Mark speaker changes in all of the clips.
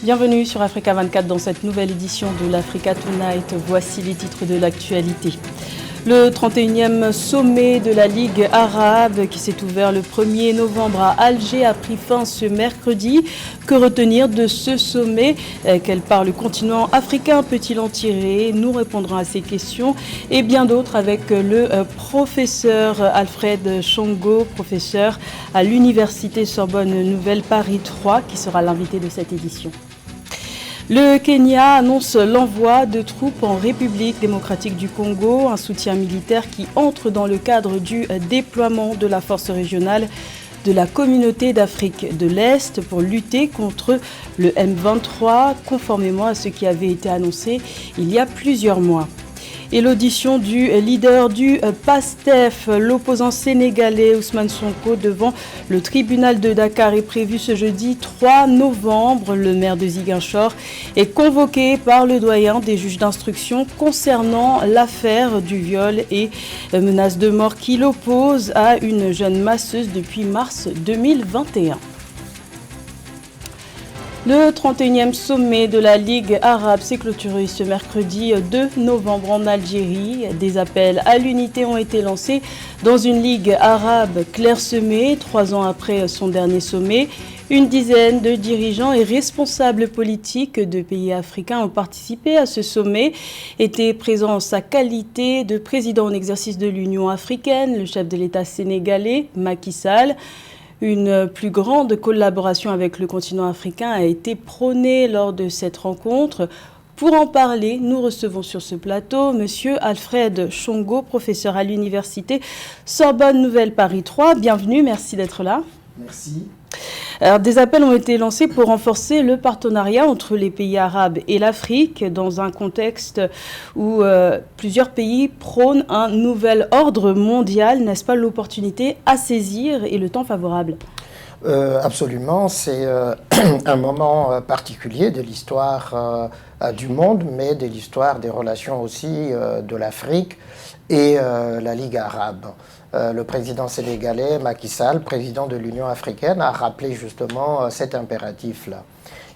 Speaker 1: Bienvenue sur Africa 24 dans cette nouvelle édition de l'Africa Tonight. Voici les titres de l'actualité. Le 31e sommet de la Ligue arabe qui s'est ouvert le 1er novembre à Alger a pris fin ce mercredi. Que retenir de ce sommet? Quelle part le continent africain peut-il en tirer? Nous répondrons à ces questions et bien d'autres avec le professeur Alfred Chongo, professeur à l'Université Sorbonne Nouvelle Paris 3, qui sera l'invité de cette édition. Le Kenya annonce l'envoi de troupes en République démocratique du Congo, un soutien militaire qui entre dans le cadre du déploiement de la force régionale de la communauté d'Afrique de l'Est pour lutter contre le M23, conformément à ce qui avait été annoncé il y a plusieurs mois. Et l'audition du leader du PASTEF, l'opposant sénégalais Ousmane Sonko, devant le tribunal de Dakar est prévue ce jeudi 3 novembre. Le maire de Ziguinchor est convoqué par le doyen des juges d'instruction concernant l'affaire du viol et menace de mort qu'il oppose à une jeune masseuse depuis mars 2021. Le 31e sommet de la Ligue arabe s'est clôturé ce mercredi 2 novembre en Algérie. Des appels à l'unité ont été lancés dans une Ligue arabe clairsemée 3 ans après son dernier sommet. Une dizaine de dirigeants et responsables politiques de pays africains ont participé à ce sommet. Était présent en sa qualité de président en exercice de l'Union africaine, le chef de l'État sénégalais, Macky Sall. Une plus grande collaboration avec le continent africain a été prônée lors de cette rencontre. Pour en parler, nous recevons sur ce plateau M. Alfred Chongo, professeur à l'Université Sorbonne Nouvelle Paris 3. Bienvenue, merci d'être là.
Speaker 2: Merci.
Speaker 1: Alors, des appels ont été lancés pour renforcer le partenariat entre les pays arabes et l'Afrique dans un contexte où plusieurs pays prônent un nouvel ordre mondial. N'est-ce pas l'opportunité à saisir et le temps favorable?
Speaker 2: Absolument, c'est un moment particulier de l'histoire du monde, mais de l'histoire des relations aussi de l'Afrique et la Ligue arabe. Le président sénégalais, Macky Sall, président de l'Union africaine, a rappelé justement cet impératif-là.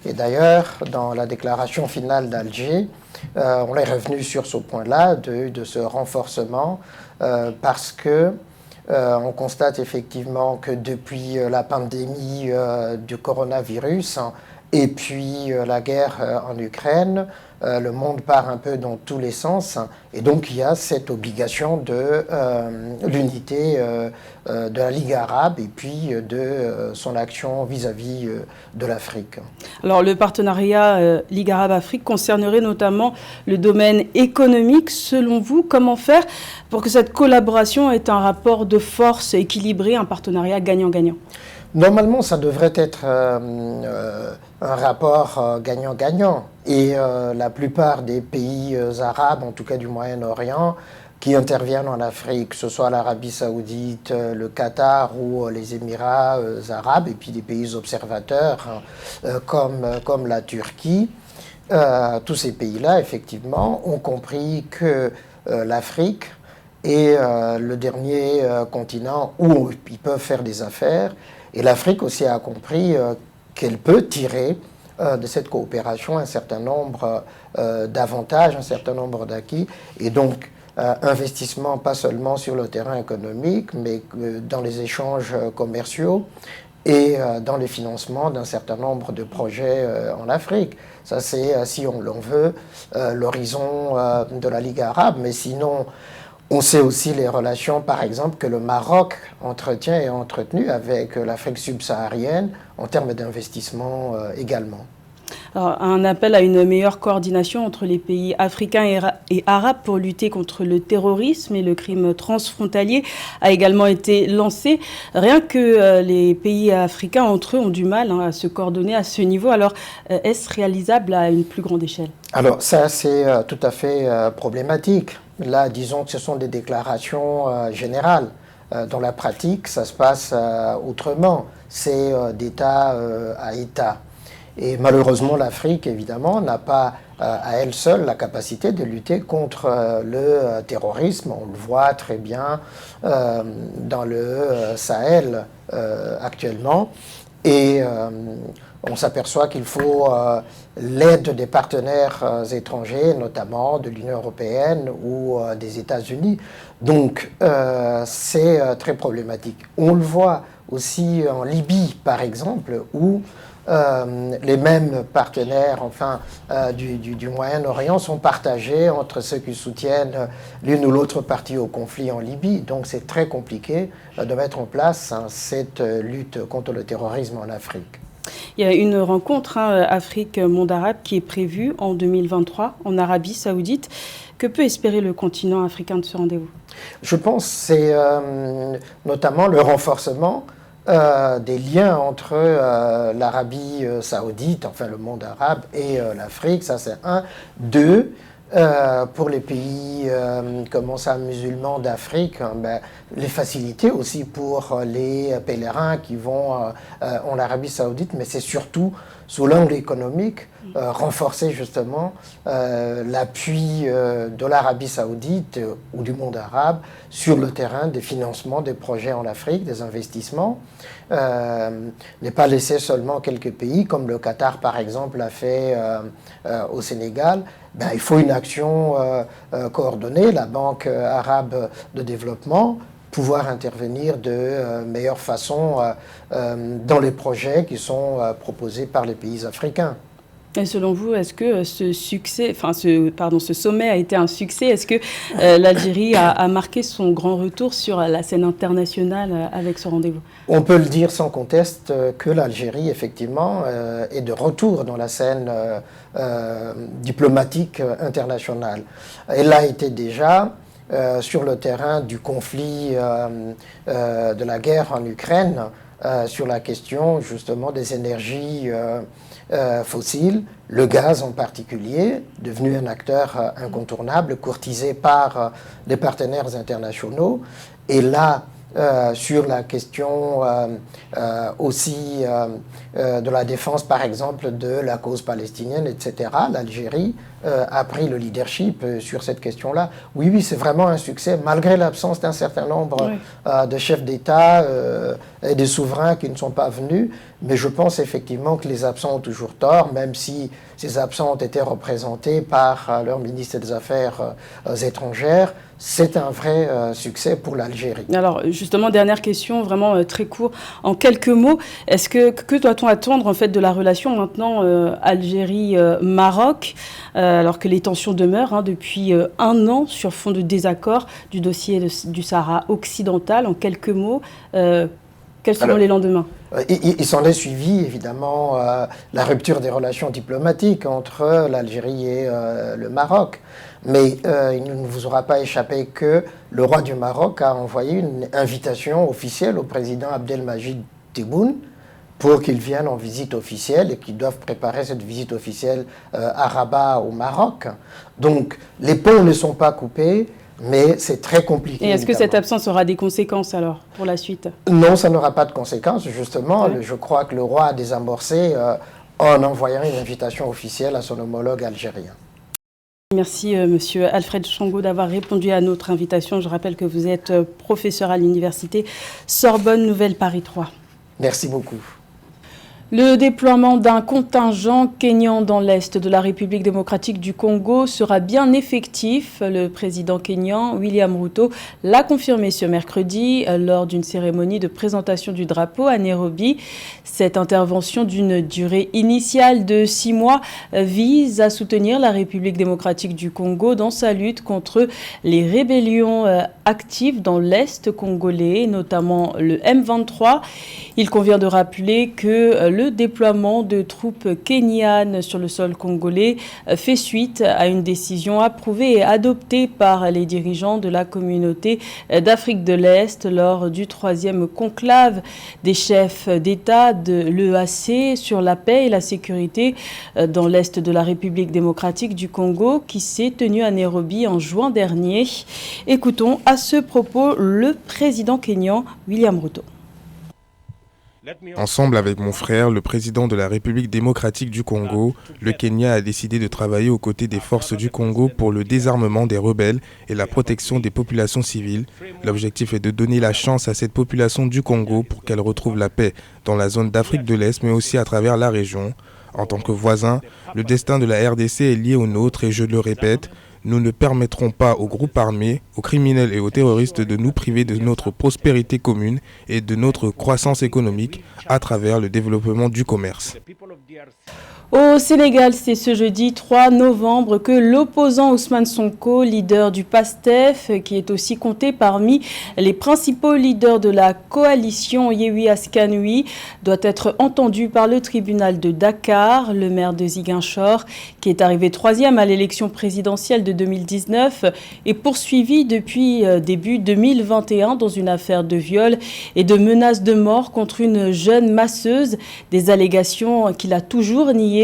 Speaker 2: Et d'ailleurs, dans la déclaration finale d'Alger, on est revenu sur ce point-là, de ce renforcement, parce que on constate effectivement que depuis la pandémie du coronavirus et puis la guerre en Ukraine, le monde part un peu dans tous les sens et donc il y a cette obligation de l'unité de la Ligue arabe et puis de son action vis-à-vis de l'Afrique.
Speaker 1: Alors le partenariat Ligue arabe-Afrique concernerait notamment le domaine économique. Selon vous, comment faire pour que cette collaboration ait un rapport de force équilibré, un partenariat gagnant-gagnant?
Speaker 2: Normalement, ça devrait être un rapport gagnant-gagnant. Et la plupart des pays arabes, en tout cas du Moyen-Orient, qui interviennent en Afrique, que ce soit l'Arabie saoudite, le Qatar ou les Émirats arabes, et puis des pays observateurs comme la Turquie, tous ces pays-là, effectivement, ont compris que l'Afrique est le dernier continent où ils peuvent faire des affaires. Et l'Afrique aussi a compris qu'elle peut tirer de cette coopération un certain nombre d'avantages, un certain nombre d'acquis. Et donc, investissement pas seulement sur le terrain économique, mais dans les échanges commerciaux et dans les financements d'un certain nombre de projets en Afrique. Ça, c'est, si on l'en veut, l'horizon de la Ligue arabe. Mais sinon, on sait aussi les relations, par exemple, que le Maroc entretient et a entretenu avec l'Afrique subsaharienne en termes d'investissement également.
Speaker 1: Alors, un appel à une meilleure coordination entre les pays africains et arabes pour lutter contre le terrorisme et le crime transfrontalier a également été lancé. Rien que les pays africains entre eux ont du mal à se coordonner à ce niveau. Alors, est-ce réalisable à une plus grande échelle?
Speaker 2: Alors ça, c'est tout à fait problématique. Là, disons que ce sont des déclarations générales. Dans la pratique, ça se passe autrement. C'est d'État à État. Et malheureusement, l'Afrique, évidemment, n'a pas à elle seule la capacité de lutter contre le terrorisme. On le voit très bien dans le Sahel actuellement. Et on s'aperçoit qu'il faut l'aide des partenaires étrangers, notamment de l'Union européenne ou des États-Unis. Donc, c'est très problématique. On le voit aussi en Libye, par exemple, où les mêmes partenaires du Moyen-Orient sont partagés entre ceux qui soutiennent l'une ou l'autre partie au conflit en Libye. Donc c'est très compliqué de mettre en place cette lutte contre le terrorisme en Afrique.
Speaker 1: Il y a une rencontre Afrique-Monde arabe qui est prévue en 2023 en Arabie Saoudite. Que peut espérer le continent africain de ce rendez-vous?
Speaker 2: Je pense que c'est notamment le renforcement des liens entre l'Arabie saoudite, enfin le monde arabe, et l'Afrique, ça c'est un. Deux, pour les pays musulmans d'Afrique, les facilités aussi pour les pèlerins qui vont en Arabie saoudite, mais c'est surtout sous l'angle économique, renforcer justement l'appui de l'Arabie saoudite ou du monde arabe sur le terrain des financements des projets en Afrique, des investissements. Ne pas laisser seulement quelques pays, comme le Qatar par exemple l'a fait au Sénégal. Il faut une action coordonnée, la Banque arabe de développement, pouvoir intervenir de meilleure façon dans les projets qui sont proposés par les pays africains.
Speaker 1: Et selon vous, est-ce que ce sommet a été un succès? Est-ce que l'Algérie a marqué son grand retour sur la scène internationale avec ce rendez-vous?
Speaker 2: On peut le dire sans conteste que l'Algérie, effectivement, est de retour dans la scène diplomatique internationale. Elle a été déjà sur le terrain du conflit de la guerre en Ukraine, sur la question justement des énergies fossiles, le gaz en particulier, devenu un acteur incontournable, courtisé par les partenaires internationaux. Et là, sur la question aussi de la défense, par exemple, de la cause palestinienne, etc., l'Algérie a pris le leadership sur cette question-là. Oui, c'est vraiment un succès, malgré l'absence d'un certain nombre de chefs d'État et de souverains qui ne sont pas venus. Mais je pense effectivement que les absents ont toujours tort, même si ces absents ont été représentés par leur ministre des Affaires étrangères. C'est un vrai succès pour l'Algérie.
Speaker 1: Alors justement, dernière question, vraiment très court. En quelques mots, que doit-on attendre en fait de la relation maintenant Algérie-Maroc, alors que les tensions demeurent depuis un an sur fond de désaccord du dossier du Sahara occidental? En quelques mots, quels seront les lendemains?
Speaker 2: Il s'en est suivi, évidemment, la rupture des relations diplomatiques entre l'Algérie et le Maroc. Mais il ne vous aura pas échappé que le roi du Maroc a envoyé une invitation officielle au président Abdelmajid Tebboune pour qu'il vienne en visite officielle et qu'ils doivent préparer cette visite officielle à Rabat, au Maroc. Donc, les ponts ne sont pas coupés. Mais c'est très compliqué.
Speaker 1: Et est-ce que cette absence aura des conséquences alors pour la suite?
Speaker 2: Non, ça n'aura pas de conséquences. Justement, je crois que le roi a désamorcé en envoyant une invitation officielle à son homologue algérien.
Speaker 1: Merci Monsieur Alfred Chongo d'avoir répondu à notre invitation. Je rappelle que vous êtes professeur à l'université Sorbonne Nouvelle Paris 3.
Speaker 2: Merci beaucoup.
Speaker 1: Le déploiement d'un contingent kényan dans l'est de la République démocratique du Congo sera bien effectif. Le président kényan, William Ruto, l'a confirmé ce mercredi lors d'une cérémonie de présentation du drapeau à Nairobi. Cette intervention d'une durée initiale de 6 mois vise à soutenir la République démocratique du Congo dans sa lutte contre les rébellions actives dans l'est congolais, notamment le M23. Il convient de rappeler que le déploiement de troupes kenyanes sur le sol congolais fait suite à une décision approuvée et adoptée par les dirigeants de la communauté d'Afrique de l'Est lors du 3e conclave des chefs d'État de l'EAC sur la paix et la sécurité dans l'est de la République démocratique du Congo qui s'est tenu à Nairobi en juin dernier. Écoutons à ce propos le président kényan William Ruto.
Speaker 3: Ensemble avec mon frère, le président de la République démocratique du Congo, le Kenya a décidé de travailler aux côtés des forces du Congo pour le désarmement des rebelles et la protection des populations civiles. L'objectif est de donner la chance à cette population du Congo pour qu'elle retrouve la paix dans la zone d'Afrique de l'Est, mais aussi à travers la région. En tant que voisins, le destin de la RDC est lié au nôtre et je le répète, nous ne permettrons pas aux groupes armés, aux criminels et aux terroristes de nous priver de notre prospérité commune et de notre croissance économique à travers le développement du commerce.
Speaker 1: Au Sénégal, c'est ce jeudi 3 novembre que l'opposant Ousmane Sonko, leader du PASTEF, qui est aussi compté parmi les principaux leaders de la coalition Yewwi Askan Wi, doit être entendu par le tribunal de Dakar. Le maire de Ziguinchor, qui est arrivé 3e à l'élection présidentielle de 2019, est poursuivi depuis début 2021 dans une affaire de viol et de menaces de mort contre une jeune masseuse, des allégations qu'il a toujours niées.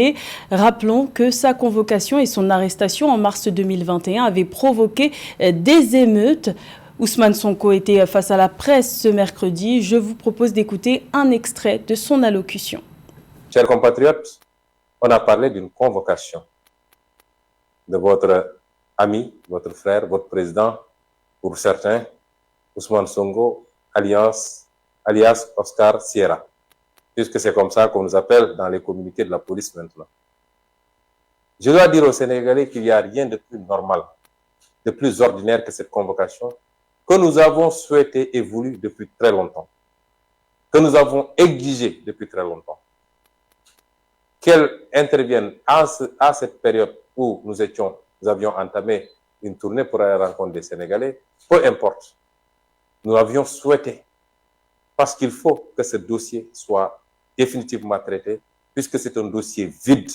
Speaker 1: Rappelons que sa convocation et son arrestation en mars 2021 avaient provoqué des émeutes. Ousmane Sonko était face à la presse ce mercredi. Je vous propose d'écouter un extrait de son allocution.
Speaker 4: Chers compatriotes, on a parlé d'une convocation de votre ami, votre frère, votre président, pour certains, Ousmane Sonko, alias Oscar Sierra, puisque c'est comme ça qu'on nous appelle dans les communiqués de la police maintenant. Je dois dire aux Sénégalais qu'il n'y a rien de plus normal, de plus ordinaire que cette convocation, que nous avons souhaité et voulu depuis très longtemps, que nous avons exigé depuis très longtemps. Qu'elle intervienne à cette période où nous avions entamé une tournée pour aller à la rencontre des Sénégalais, peu importe. Nous l'avions souhaité, parce qu'il faut que ce dossier soit définitivement traité, puisque c'est un dossier vide,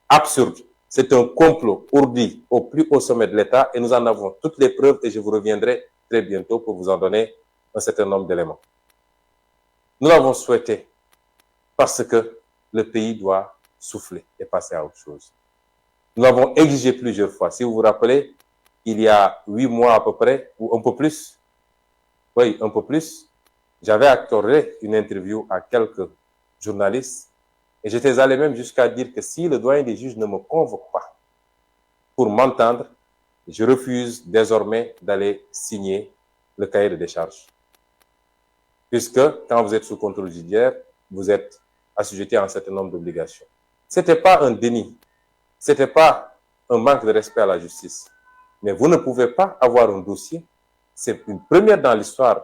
Speaker 4: absurde. C'est un complot ourdi au plus haut sommet de l'État et nous en avons toutes les preuves et je vous reviendrai très bientôt pour vous en donner un certain nombre d'éléments. Nous l'avons souhaité parce que le pays doit souffler et passer à autre chose. Nous l'avons exigé plusieurs fois. Si vous vous rappelez, il y a 8 mois à peu près, ou un peu plus, j'avais accordé une interview à quelques journalistes et j'étais allé même jusqu'à dire que si le doyen des juges ne me convoque pas pour m'entendre, je refuse désormais d'aller signer le cahier de décharge. Puisque quand vous êtes sous contrôle judiciaire, vous êtes assujetti à un certain nombre d'obligations. Ce n'était pas un déni, ce n'était pas un manque de respect à la justice. Mais vous ne pouvez pas avoir un dossier, c'est une première dans l'histoire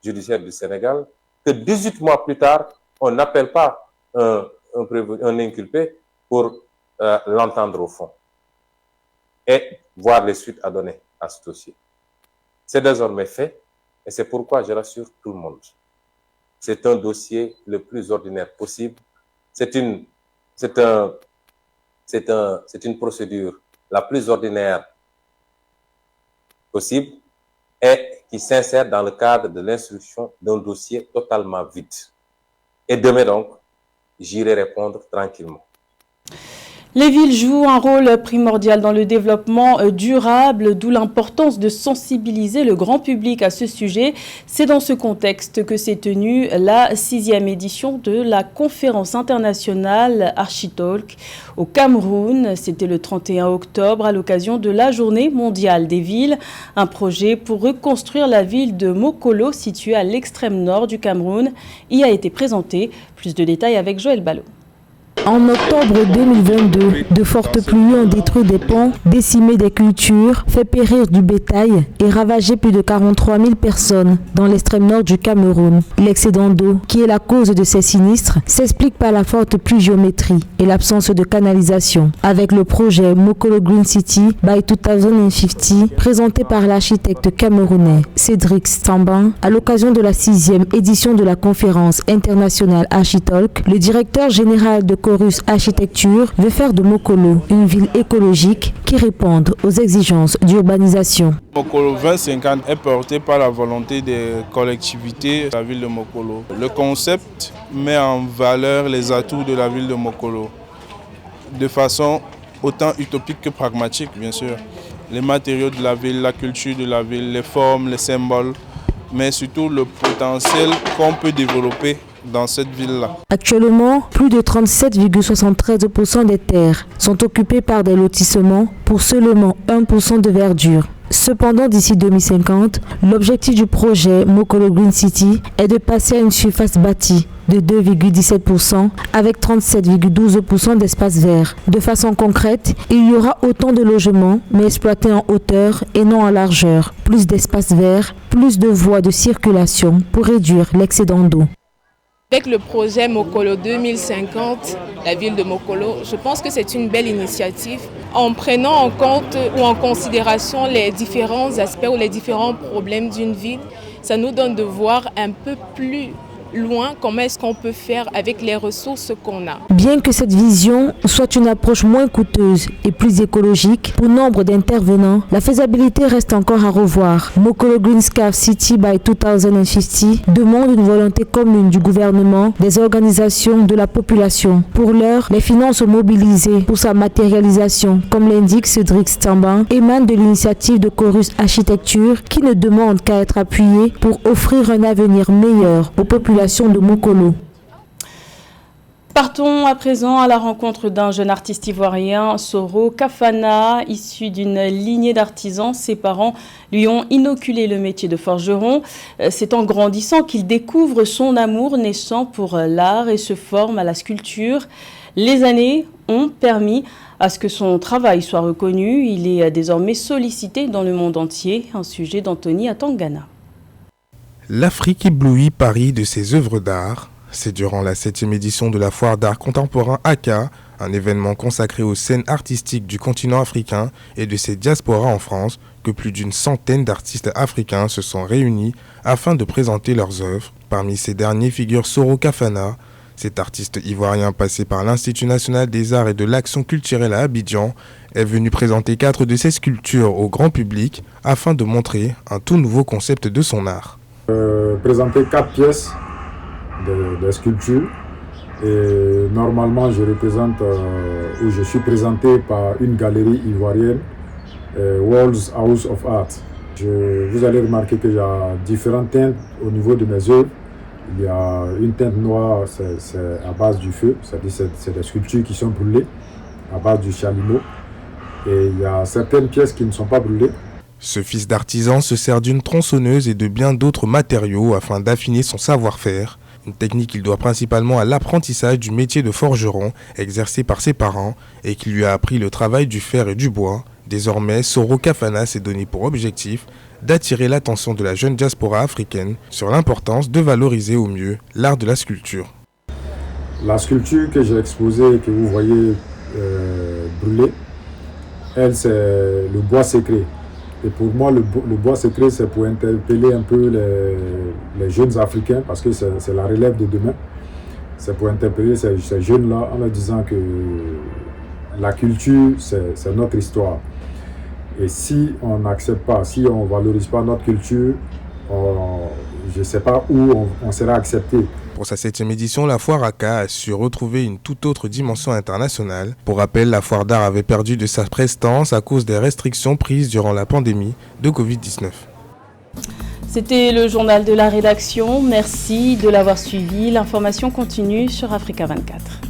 Speaker 4: judiciaire du Sénégal, que 18 mois plus tard, on n'appelle pas un inculpé pour l'entendre au fond et voir les suites à donner à ce dossier. C'est désormais fait et c'est pourquoi je rassure tout le monde. C'est un dossier le plus ordinaire possible. C'est une procédure la plus ordinaire possible et qui s'insère dans le cadre de l'instruction d'un dossier totalement vide. Et demain donc, j'irai répondre tranquillement.
Speaker 1: Les villes jouent un rôle primordial dans le développement durable, d'où l'importance de sensibiliser le grand public à ce sujet. C'est dans ce contexte que s'est tenue la 6e édition de la conférence internationale Architalk au Cameroun. C'était le 31 octobre à l'occasion de la Journée mondiale des villes. Un projet pour reconstruire la ville de Mokolo, située à l'extrême nord du Cameroun, y a été présenté. Plus de détails avec Joël Ballot.
Speaker 5: En octobre 2022, de fortes pluies ont détruit des ponts, décimé des cultures, fait périr du bétail et ravagé plus de 43 000 personnes dans l'extrême nord du Cameroun. L'excédent d'eau, qui est la cause de ces sinistres, s'explique par la forte pluviométrie et l'absence de canalisation. Avec le projet Mokolo Green City by 2050, présenté par l'architecte camerounais Cédric Stamban, à l'occasion de la 6e édition de la conférence internationale Architalk, le directeur général de Chorus Architecture veut faire de Mokolo une ville écologique qui réponde aux exigences d'urbanisation.
Speaker 6: Mokolo 2050 est porté par la volonté des collectivités de la ville de Mokolo. Le concept met en valeur les atouts de la ville de Mokolo de façon autant utopique que pragmatique, bien sûr. Les matériaux de la ville, la culture de la ville, les formes, les symboles, mais surtout le potentiel qu'on peut développer dans cette ville-là.
Speaker 5: Actuellement, plus de 37,73% des terres sont occupées par des lotissements pour seulement 1% de verdure. Cependant, d'ici 2050, l'objectif du projet Mokolo Green City est de passer à une surface bâtie de 2,17% avec 37,12% d'espace vert. De façon concrète, il y aura autant de logements, mais exploités en hauteur et non en largeur. Plus d'espace vert, plus de voies de circulation pour réduire l'excédent d'eau.
Speaker 7: Avec le projet Mokolo 2050, la ville de Mokolo, je pense que c'est une belle initiative. En prenant en compte ou en considération les différents aspects ou les différents problèmes d'une ville, ça nous donne de voir un peu plus loin comment est-ce qu'on peut faire avec les ressources qu'on a.
Speaker 5: Bien que cette vision soit une approche moins coûteuse et plus écologique pour nombre d'intervenants, la faisabilité reste encore à revoir. Mokolo Green City by 2050 demande une volonté commune du gouvernement, des organisations, de la population. Pour l'heure, les finances mobilisées pour sa matérialisation, comme l'indique Cédric Stamban, émanent de l'initiative de Chorus Architecture qui ne demande qu'à être appuyée pour offrir un avenir meilleur aux populations de Mokolo.
Speaker 1: Partons à présent à la rencontre d'un jeune artiste ivoirien, Soro Kafana, issu d'une lignée d'artisans. Ses parents lui ont inoculé le métier de forgeron. C'est en grandissant qu'il découvre son amour naissant pour l'art et se forme à la sculpture. Les années ont permis à ce que son travail soit reconnu. Il est désormais sollicité dans le monde entier. Un sujet d'Anthony Atangana.
Speaker 3: L'Afrique éblouit Paris de ses œuvres d'art. C'est durant la 7e édition de la Foire d'art contemporain ACA, un événement consacré aux scènes artistiques du continent africain et de ses diasporas en France, que plus d'une centaine d'artistes africains se sont réunis afin de présenter leurs œuvres. Parmi ces derniers figure Soro Kafana. Cet artiste ivoirien passé par l'Institut national des arts et de l'action culturelle à Abidjan est venu présenter 4 de ses sculptures au grand public afin de montrer un tout nouveau concept de son art.
Speaker 8: Présenter 4 pièces de sculpture et normalement je représente ou je suis présenté par une galerie ivoirienne, World's House of Art. Vous allez remarquer qu'il y a différentes teintes au niveau de mes œuvres. Il y a une teinte noire, c'est à base du feu, c'est-à-dire c'est des sculptures qui sont brûlées à base du chalumeau, et il y a certaines pièces qui ne sont pas brûlées.
Speaker 3: Ce fils d'artisan se sert d'une tronçonneuse et de bien d'autres matériaux afin d'affiner son savoir-faire. Une technique qu'il doit principalement à l'apprentissage du métier de forgeron exercé par ses parents et qui lui a appris le travail du fer et du bois. Désormais, Soro Kafana s'est donné pour objectif d'attirer l'attention de la jeune diaspora africaine sur l'importance de valoriser au mieux l'art de la sculpture.
Speaker 8: La sculpture que j'ai exposée et que vous voyez brûlée, elle c'est le bois sacré. Et pour moi, le bois sacré, c'est pour interpeller un peu les jeunes Africains, parce que c'est la relève de demain. C'est pour interpeller ces jeunes-là en leur disant que la culture, c'est notre histoire. Et si on n'accepte pas, si on ne valorise pas notre culture, je ne sais pas où on sera accepté.
Speaker 3: Pour sa 7e édition, la Foire ACA a su retrouver une toute autre dimension internationale. Pour rappel, la Foire d'art avait perdu de sa prestance à cause des restrictions prises durant la pandémie de Covid-19.
Speaker 1: C'était le journal de la rédaction. Merci de l'avoir suivi. L'information continue sur Africa 24.